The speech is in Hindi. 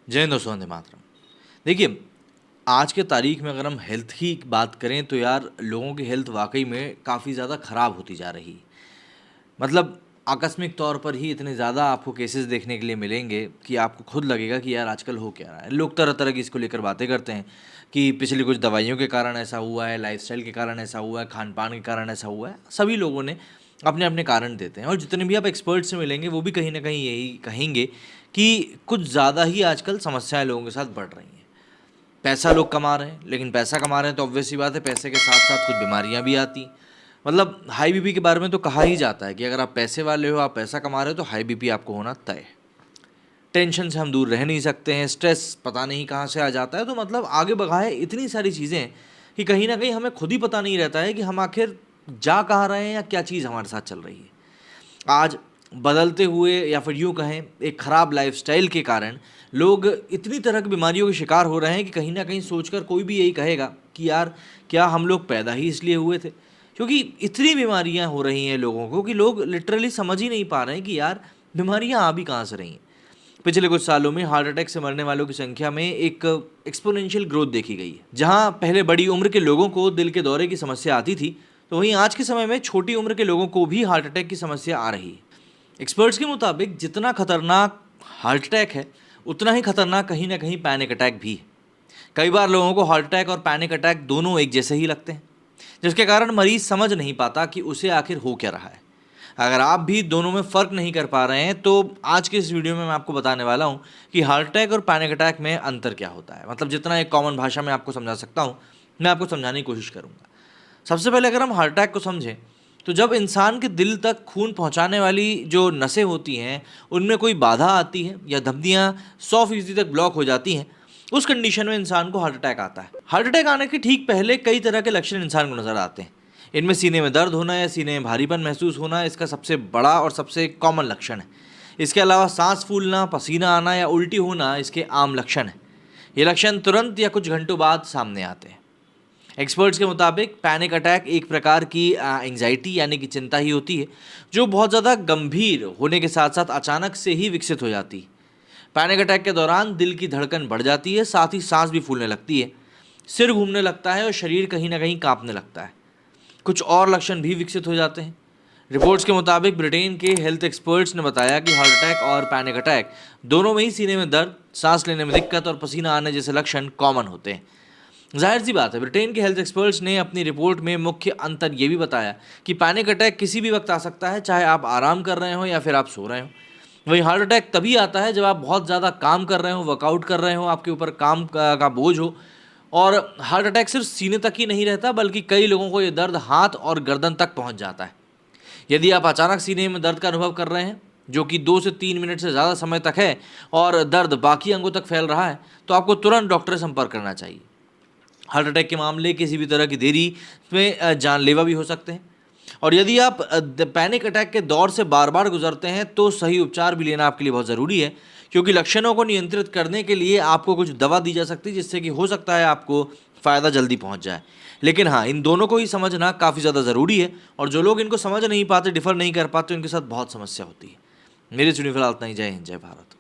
जय हिंद दोस्तों, वंदे मातरम। देखिए, आज के तारीख में अगर हम हेल्थ की बात करें तो यार लोगों की हेल्थ वाकई में काफ़ी ज़्यादा ख़राब होती जा रही है। मतलब आकस्मिक तौर पर ही इतने ज़्यादा आपको केसेस देखने के लिए मिलेंगे कि आपको खुद लगेगा कि यार आजकल हो क्या रहा है। लोग तरह तरह की इसको लेकर बातें करते हैं कि पिछली कुछ दवाइयों के कारण ऐसा हुआ है, लाइफस्टाइल के कारण ऐसा हुआ है, खान पान के कारण ऐसा हुआ है। सभी लोगों ने अपने अपने कारण देते हैं और जितने भी आप एक्सपर्ट से मिलेंगे वो भी कहीं ना कहीं यही कहेंगे कि कुछ ज़्यादा ही आजकल समस्याएं लोगों के साथ बढ़ रही हैं। पैसा लोग कमा रहे हैं, लेकिन पैसा कमा रहे हैं तो ऑब्वियस सी बात है पैसे के साथ साथ कुछ बीमारियां भी आती हैं। मतलब हाई बीपी के बारे में तो कहा ही जाता है कि अगर आप पैसे वाले हो, आप पैसा कमा रहे हो तो हाई बीपी आपको होना तय है। टेंशन से हम दूर रह नहीं सकते हैं, स्ट्रेस पता नहीं कहाँ से आ जाता है। तो मतलब आगे बढ़ाए इतनी सारी चीज़ें कि कहीं ना कहीं हमें खुद ही पता नहीं रहता है कि हम आखिर जा कहाँ रहे हैं या क्या चीज़ हमारे साथ चल रही है। आज बदलते हुए या फिर यूँ कहें एक ख़राब लाइफस्टाइल के कारण लोग इतनी तरह की बीमारियों के शिकार हो रहे हैं कि कहीं ना कहीं सोचकर कोई भी यही कहेगा कि यार क्या हम लोग पैदा ही इसलिए हुए थे। क्योंकि इतनी बीमारियां हो रही हैं लोगों को कि लोग लिटरली समझ ही नहीं पा रहे हैं कि यार बीमारियां आ भी कहाँ से रही हैं। पिछले कुछ सालों में हार्ट अटैक से मरने वालों की संख्या में एक एक्सपोनेंशियल ग्रोथ देखी गई है। जहां पहले बड़ी उम्र के लोगों को दिल के दौरे की समस्या आती थी, तो वहीं आज के समय में छोटी उम्र के लोगों को भी हार्ट अटैक की समस्या आ रही है। एक्सपर्ट्स के मुताबिक जितना खतरनाक हार्ट अटैक है, उतना ही खतरनाक कहीं ना कहीं पैनिक अटैक भी है। कई बार लोगों को हार्ट अटैक और पैनिक अटैक दोनों एक जैसे ही लगते हैं, जिसके कारण मरीज समझ नहीं पाता कि उसे आखिर हो क्या रहा है। अगर आप भी दोनों में फ़र्क नहीं कर पा रहे हैं तो आज के इस वीडियो में मैं आपको बताने वाला हूं कि हार्ट अटैक और पैनिक अटैक में अंतर क्या होता है। मतलब जितना एक कॉमन भाषा में आपको समझा सकता हूं, मैं आपको समझाने की कोशिश करूंगा। सबसे पहले अगर हम हार्ट अटैक को समझें तो जब इंसान के दिल तक खून पहुंचाने वाली जो नसें होती हैं उनमें कोई बाधा आती है या धमनियां 100% तक ब्लॉक हो जाती हैं, उस कंडीशन में इंसान को हार्ट अटैक आता है। हार्ट अटैक आने के ठीक पहले कई तरह के लक्षण इंसान को नजर आते हैं। इनमें सीने में दर्द होना या सीने में भारीपन महसूस होना इसका सबसे बड़ा और सबसे कॉमन लक्षण है। इसके अलावा सांस फूलना, पसीना आना या उल्टी होना इसके आम लक्षण हैं। ये लक्षण तुरंत या कुछ घंटों बाद सामने आते हैं। एक्सपर्ट्स के मुताबिक पैनिक अटैक एक प्रकार की एंग्जाइटी यानी कि चिंता ही होती है, जो बहुत ज़्यादा गंभीर होने के साथ साथ अचानक से ही विकसित हो जाती है। पैनिक अटैक के दौरान दिल की धड़कन बढ़ जाती है, साथ ही सांस भी फूलने लगती है, सिर घूमने लगता है और शरीर कहीं ना कहीं कांपने लगता है। कुछ और लक्षण भी विकसित हो जाते हैं। रिपोर्ट्स के मुताबिक ब्रिटेन के हेल्थ एक्सपर्ट्स ने बताया कि हार्ट अटैक और पैनिक अटैक दोनों में ही सीने में दर्द, सांस लेने में दिक्कत और पसीना आने जैसे लक्षण कॉमन होते हैं। जाहिर सी बात है, ब्रिटेन के हेल्थ एक्सपर्ट्स ने अपनी रिपोर्ट में मुख्य अंतर ये भी बताया कि पैनिक अटैक किसी भी वक्त आ सकता है, चाहे आप आराम कर रहे हो या फिर आप सो रहे हो। वहीं हार्ट अटैक तभी आता है जब आप बहुत ज़्यादा काम कर रहे हो, वर्कआउट कर रहे हो, आपके ऊपर काम का बोझ हो। और हार्ट अटैक सिर्फ सीने तक ही नहीं रहता, बल्कि कई लोगों को ये दर्द हाथ और गर्दन तक पहुंच जाता है। यदि आप अचानक सीने में दर्द का अनुभव कर रहे हैं, जो कि 2 से 3 मिनट से ज़्यादा समय तक है, और दर्द बाकी अंगों तक फैल रहा है, तो आपको तुरंत डॉक्टर से संपर्क करना चाहिए। हार्ट अटैक के मामले किसी भी तरह की देरी में जानलेवा भी हो सकते हैं। और यदि आप पैनिक अटैक के दौर से बार बार गुजरते हैं तो सही उपचार भी लेना आपके लिए बहुत ज़रूरी है, क्योंकि लक्षणों को नियंत्रित करने के लिए आपको कुछ दवा दी जा सकती है जिससे कि हो सकता है आपको फ़ायदा जल्दी पहुंच जाए। लेकिन हाँ, इन दोनों को ही समझना काफ़ी ज़्यादा ज़रूरी है, और जो लोग इनको समझ नहीं पाते, डिफ़र नहीं कर पाते, उनके साथ बहुत समस्या होती है। मेरे चुनी फिलहाल इतना ही। जय हिंद, जय भारत।